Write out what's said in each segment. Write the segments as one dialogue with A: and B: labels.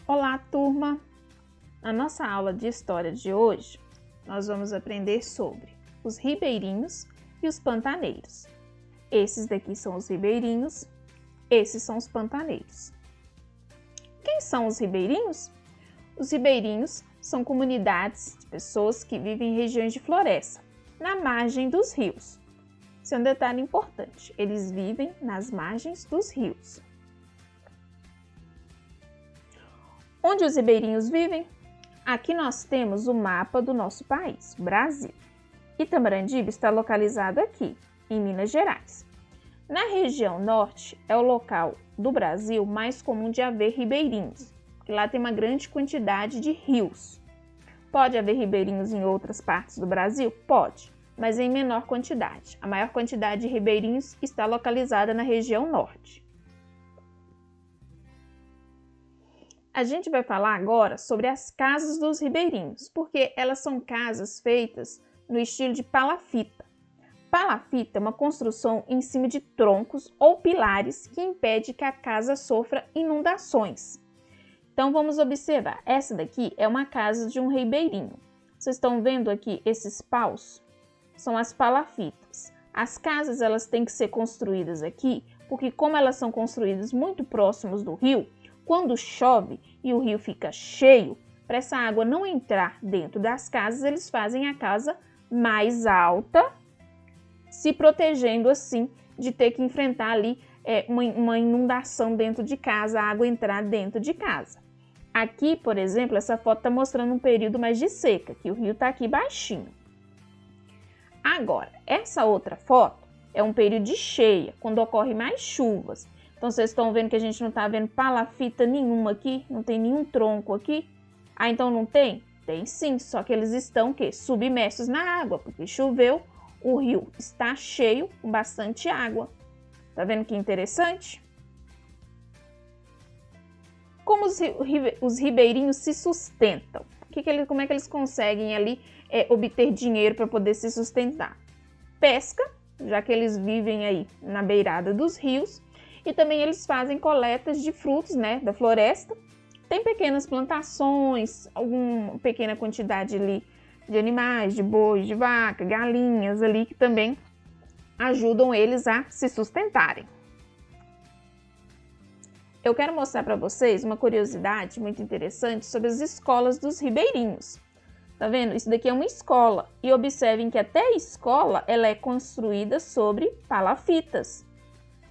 A: Olá, turma! Na nossa aula de história de hoje, nós vamos aprender sobre os ribeirinhos e os pantaneiros. Esses daqui são os ribeirinhos, esses são os pantaneiros. Quem são os ribeirinhos? Os ribeirinhos são comunidades de pessoas que vivem em regiões de floresta, na margem dos rios. Esse é um detalhe importante, eles vivem nas margens dos rios. Onde os ribeirinhos vivem? Aqui nós temos o mapa do nosso país, Brasil. Itamarandiba está localizado aqui, em Minas Gerais. Na região norte é o local do Brasil mais comum de haver ribeirinhos. Lá tem uma grande quantidade de rios. Pode haver ribeirinhos em outras partes do Brasil? Pode, mas em menor quantidade. A maior quantidade de ribeirinhos está localizada na região norte. A gente vai falar agora sobre as casas dos ribeirinhos, porque elas são casas feitas no estilo de palafita. Palafita é uma construção em cima de troncos ou pilares que impede que a casa sofra inundações. Então vamos observar, essa daqui é uma casa de um ribeirinho. Vocês estão vendo aqui esses paus? São as palafitas. As casas elas têm que ser construídas aqui, porque como elas são construídas muito próximos do rio, quando chove e o rio fica cheio, para essa água não entrar dentro das casas, eles fazem a casa mais alta, se protegendo assim de ter que enfrentar ali uma inundação dentro de casa, a água entrar dentro de casa. Aqui, por exemplo, essa foto está mostrando um período mais de seca, que o rio está aqui baixinho. Agora, essa outra foto é um período de cheia, quando ocorre mais chuvas. Então, vocês estão vendo que a gente não está vendo palafita nenhuma aqui, não tem nenhum tronco aqui. Ah, então não tem? Tem sim, só que eles estão o quê? Submersos na água, porque choveu, o rio está cheio, com bastante água. Tá vendo que interessante? Como os ribeirinhos se sustentam? Como é que eles conseguem ali obter dinheiro para poder se sustentar? Pesca, já que eles vivem aí na beirada dos rios, e também eles fazem coletas de frutos, né, da floresta. Tem pequenas plantações, alguma pequena quantidade ali de animais, de bois, de vaca, galinhas ali que também ajudam eles a se sustentarem. Eu quero mostrar para vocês uma curiosidade muito interessante sobre as escolas dos ribeirinhos. Tá vendo? Isso daqui é uma escola e observem que até a escola ela é construída sobre palafitas.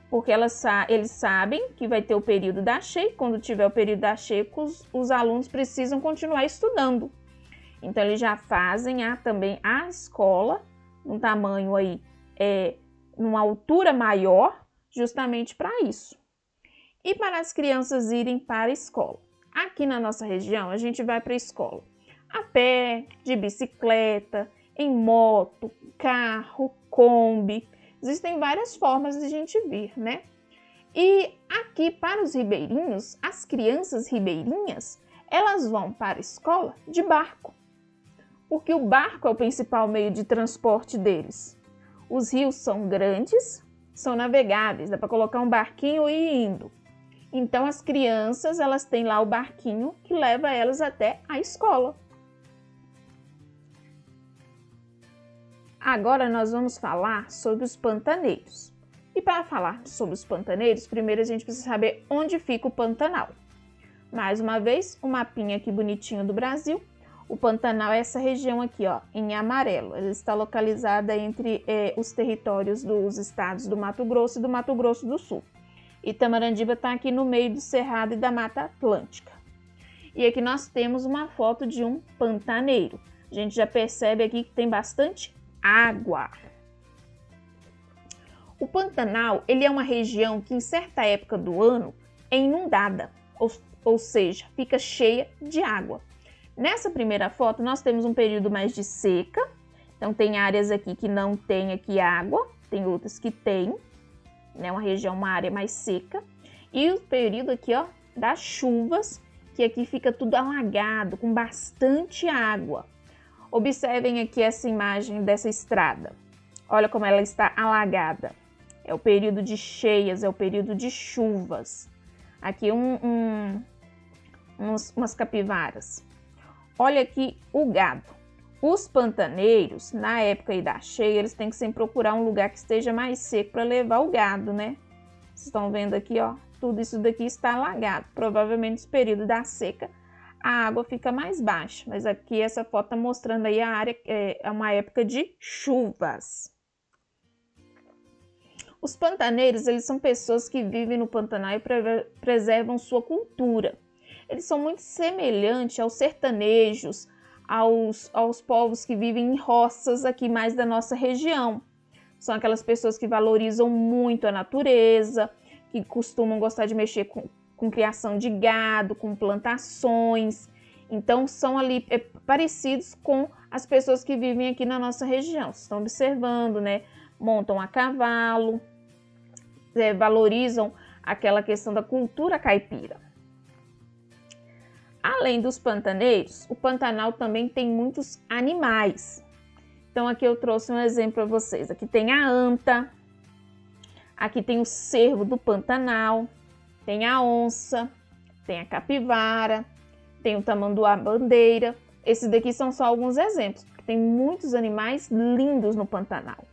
A: Porque eles sabem que vai ter o período da cheia, quando tiver o período da cheia, os alunos precisam continuar estudando. Então, eles já fazem também a escola, num tamanho aí, numa altura maior, justamente para isso. E para as crianças irem para a escola. Aqui na nossa região, a gente vai para a escola a pé, de bicicleta, em moto, carro, Kombi. Existem várias formas de a gente vir, né? E aqui para os ribeirinhos, as crianças ribeirinhas, elas vão para a escola de barco. Porque o barco é o principal meio de transporte deles. Os rios são grandes, são navegáveis, dá para colocar um barquinho e ir indo. Então as crianças, elas têm lá o barquinho que leva elas até a escola. Agora nós vamos falar sobre os pantaneiros. E para falar sobre os pantaneiros, primeiro a gente precisa saber onde fica o Pantanal. Mais uma vez, o mapinha aqui bonitinho do Brasil. O Pantanal é essa região aqui, ó, em amarelo. Ela está localizada entre os territórios dos estados do Mato Grosso e do Mato Grosso do Sul. Itamarandiba está aqui no meio do Cerrado e da Mata Atlântica. E aqui nós temos uma foto de um pantaneiro. A gente já percebe aqui que tem bastante água. O Pantanal, ele é uma região que em certa época do ano é inundada, ou seja, fica cheia de água. Nessa primeira foto nós temos um período mais de seca, então tem áreas aqui que não tem aqui água, tem outras que tem, né, uma área mais seca, e o período aqui, ó, das chuvas, que aqui fica tudo alagado, com bastante água. Observem aqui essa imagem dessa estrada. Olha como ela está alagada. É o período de cheias, é o período de chuvas. Aqui umas capivaras. Olha aqui o gado. Os pantaneiros, na época aí da cheia, eles têm que sempre procurar um lugar que esteja mais seco para levar o gado, né? Vocês estão vendo aqui, ó, tudo isso daqui está alagado. Provavelmente nesse período da seca, a água fica mais baixa. Mas aqui essa foto está mostrando aí a área, é uma época de chuvas. Os pantaneiros, eles são pessoas que vivem no Pantanal e preservam sua cultura. Eles são muito semelhantes aos sertanejos, aos povos que vivem em roças aqui mais da nossa região. São aquelas pessoas que valorizam muito a natureza, que costumam gostar de mexer com criação de gado, com plantações. Então, são ali parecidos com as pessoas que vivem aqui na nossa região. Vocês estão observando, né? Montam a cavalo, valorizam aquela questão da cultura caipira. Além dos pantaneiros, o Pantanal também tem muitos animais. Então aqui eu trouxe um exemplo para vocês. Aqui tem a anta, aqui tem o cervo do Pantanal, tem a onça, tem a capivara, tem o tamanduá-bandeira. Esses daqui são só alguns exemplos, porque tem muitos animais lindos no Pantanal.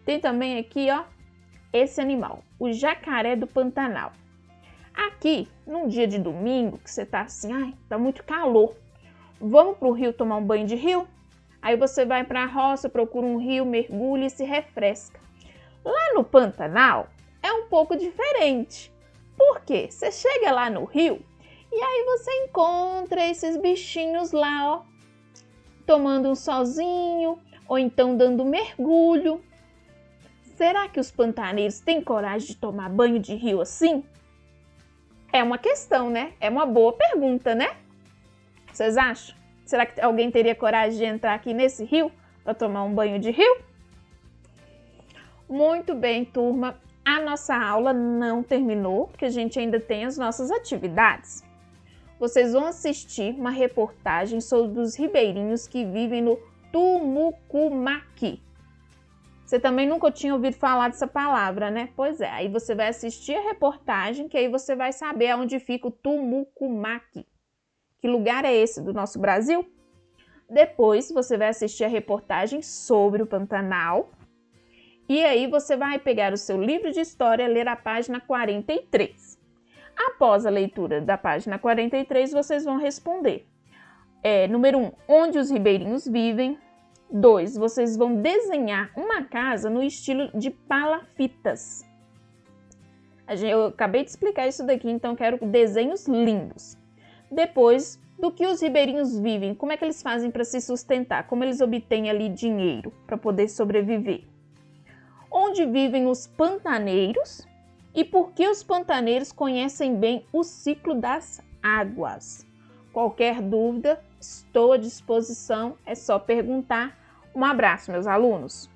A: Tem também aqui, ó, esse animal, o jacaré do Pantanal. Aqui, num dia de domingo, que você tá assim, ai, tá muito calor, vamos pro rio tomar um banho de rio? Aí você vai pra roça, procura um rio, mergulha e se refresca. Lá no Pantanal, é um pouco diferente. Por quê? Você chega lá no rio e aí você encontra esses bichinhos lá, ó, tomando um solzinho ou então dando mergulho. Será que os pantaneiros têm coragem de tomar banho de rio assim? É uma questão, né? É uma boa pergunta, né? Vocês acham? Será que alguém teria coragem de entrar aqui nesse rio para tomar um banho de rio? Muito bem, turma. A nossa aula não terminou, porque a gente ainda tem as nossas atividades. Vocês vão assistir uma reportagem sobre os ribeirinhos que vivem no Tumucumaqui. Você também nunca tinha ouvido falar dessa palavra, né? Pois é, aí você vai assistir a reportagem, que aí você vai saber aonde fica o Tumucumaqui. Que lugar é esse do nosso Brasil? Depois você vai assistir a reportagem sobre o Pantanal. E aí você vai pegar o seu livro de história e ler a página 43. Após a leitura da página 43, vocês vão responder. Número 1, onde os ribeirinhos vivem. 2, vocês vão desenhar uma casa no estilo de palafitas. Eu acabei de explicar isso daqui, então quero desenhos lindos. Depois, do que os ribeirinhos vivem, como é que eles fazem para se sustentar, como eles obtêm ali dinheiro para poder sobreviver. Onde vivem os pantaneiros e por que os pantaneiros conhecem bem o ciclo das águas. Qualquer dúvida, estou à disposição, é só perguntar. Um abraço, meus alunos!